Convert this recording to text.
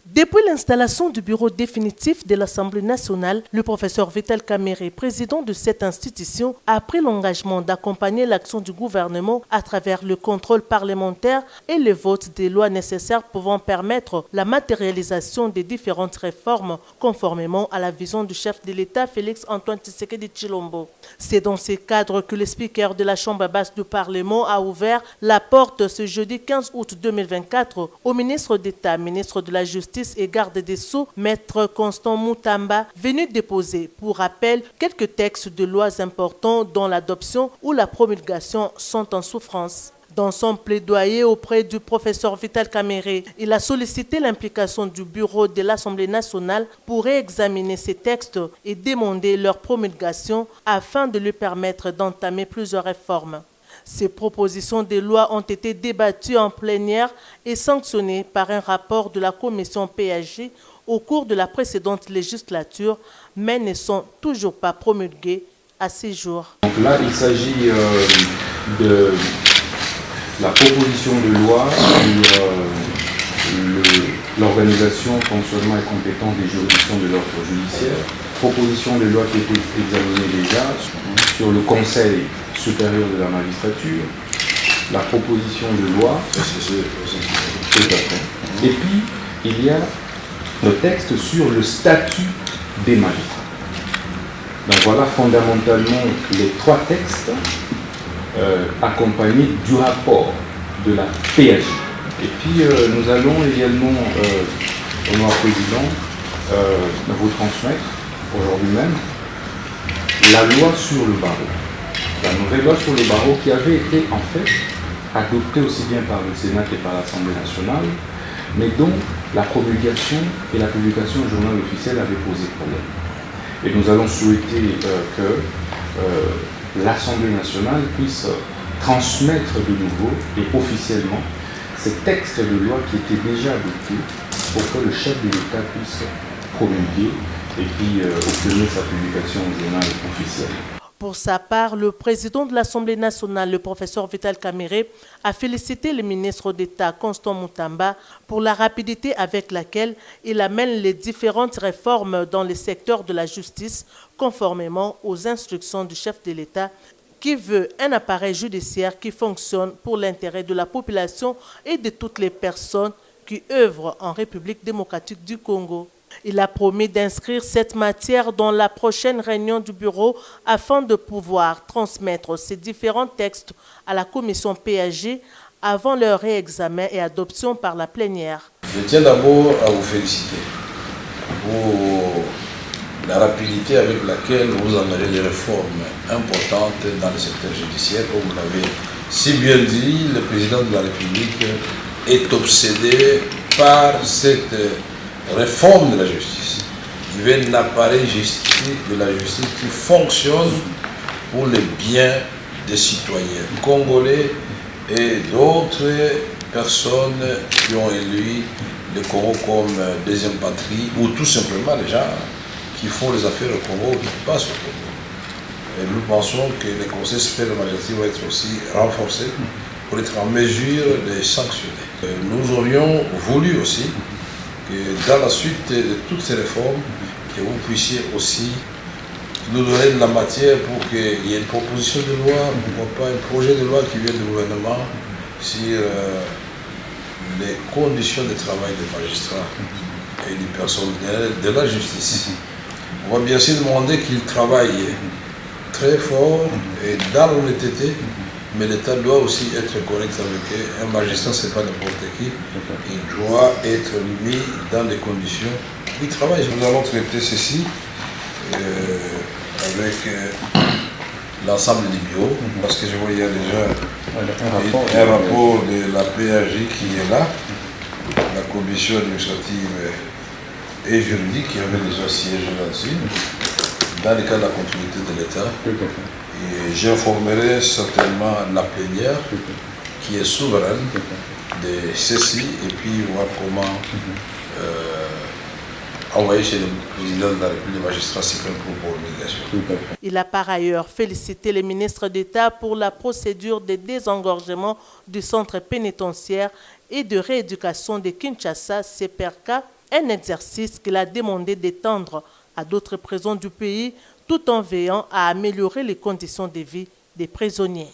Depuis l'installation du bureau définitif de l'Assemblée nationale, le professeur Vital Kamerhe, président de cette institution, a pris l'engagement d'accompagner l'action du gouvernement à travers le contrôle parlementaire et le vote des lois nécessaires pouvant permettre la matérialisation des différentes réformes conformément à la vision du chef de l'État Félix Antoine Tshisekedi Tshilombo. C'est dans ce cadre que le speaker de la Chambre basse du Parlement a ouvert la porte ce jeudi 15 août 2024 au ministre d'État, ministre de la Justice et garde des Sceaux, Maître Constant Moutamba, venu déposer pour rappel quelques textes de lois importants dont l'adoption ou la promulgation sont en souffrance. Dans son plaidoyer auprès du professeur Vital Kamerhe, il a sollicité l'implication du bureau de l'Assemblée nationale pour réexaminer ces textes et demander leur promulgation afin de lui permettre d'entamer plusieurs réformes. Ces propositions de loi ont été débattues en plénière et sanctionnées par un rapport de la commission PAG au cours de la précédente législature, mais ne sont toujours pas promulguées à ce jour. Donc là, il s'agit de la proposition de loi sur l'organisation, fonctionnement et compétence des juridictions de l'ordre judiciaire. Proposition de loi qui a été examinée déjà sur le Conseil supérieur de la magistrature, la proposition de loi, tout à fait. Et puis, il y a le texte sur le statut des magistrats. Donc voilà fondamentalement les trois textes accompagnés du rapport de la PAG. Et puis, nous allons également, honorable président, vous transmettre aujourd'hui même la loi sur le barreau. La nouvelle loi sur le barreau qui avait été en fait adoptée aussi bien par le Sénat que par l'Assemblée nationale, mais dont la promulgation et la publication au journal officiel avaient posé problème. Et nous allons souhaiter que l'Assemblée nationale puisse transmettre de nouveau et officiellement ces textes de loi qui étaient déjà adoptés pour que le chef de l'État puisse promulguer et puis obtenir sa publication au journal officiel. Pour sa part, le président de l'Assemblée nationale, le professeur Vital Kamerhe, a félicité le ministre d'État Constant Moutamba pour la rapidité avec laquelle il amène les différentes réformes dans le secteur de la justice, conformément aux instructions du chef de l'État, qui veut un appareil judiciaire qui fonctionne pour l'intérêt de la population et de toutes les personnes qui œuvrent en République démocratique du Congo. Il a promis d'inscrire cette matière dans la prochaine réunion du bureau afin de pouvoir transmettre ces différents textes à la commission PAG avant leur réexamen et adoption par la plénière. Je tiens d'abord à vous féliciter pour la rapidité avec laquelle vous amenez des réformes importantes dans le secteur judiciaire. Comme vous l'avez si bien dit, le président de la République est obsédé par cette réforme de la justice. Il veut un appareil de la justice qui fonctionne pour le bien des citoyens congolais et d'autres personnes qui ont élu le Congo comme deuxième patrie ou tout simplement les gens qui font les affaires au Congo, qui passent au Congo. Et nous pensons que le Conseil supérieur de la magistrature va être aussi renforcé pour être en mesure de sanctionner. Nous aurions voulu aussi que dans la suite de toutes ces réformes, que vous puissiez aussi nous donner de la matière pour qu'il y ait une proposition de loi, pourquoi pas un projet de loi qui vient du gouvernement sur les conditions de travail des magistrats et du personnel de la justice. On va bien sûr demander qu'ils travaillent très fort et dans l'honnêteté, mais l'État doit aussi être correct avec eux. Un magistrat, ce n'est pas n'importe qui. Il doit être mis dans des conditions de travail. Nous allons traiter ceci avec l'ensemble des bureaux, parce que je vois qu'il y a déjà un rapport de la PAG qui est là, la commission administrative et juridique qui avait déjà siégé là-dessus, dans le cadre de la continuité de l'État. Et j'informerai certainement la plénière qui est souveraine de ceci et puis voir comment envoyer chez le président de la République des magistrats suprêmes pour promulgation. Il a par ailleurs félicité le ministre d'État pour la procédure de désengorgement du centre pénitentiaire et de rééducation de Kinshasa, CPRK, un exercice qu'il a demandé d'étendre à d'autres prisons du pays tout en veillant à améliorer les conditions de vie des prisonniers.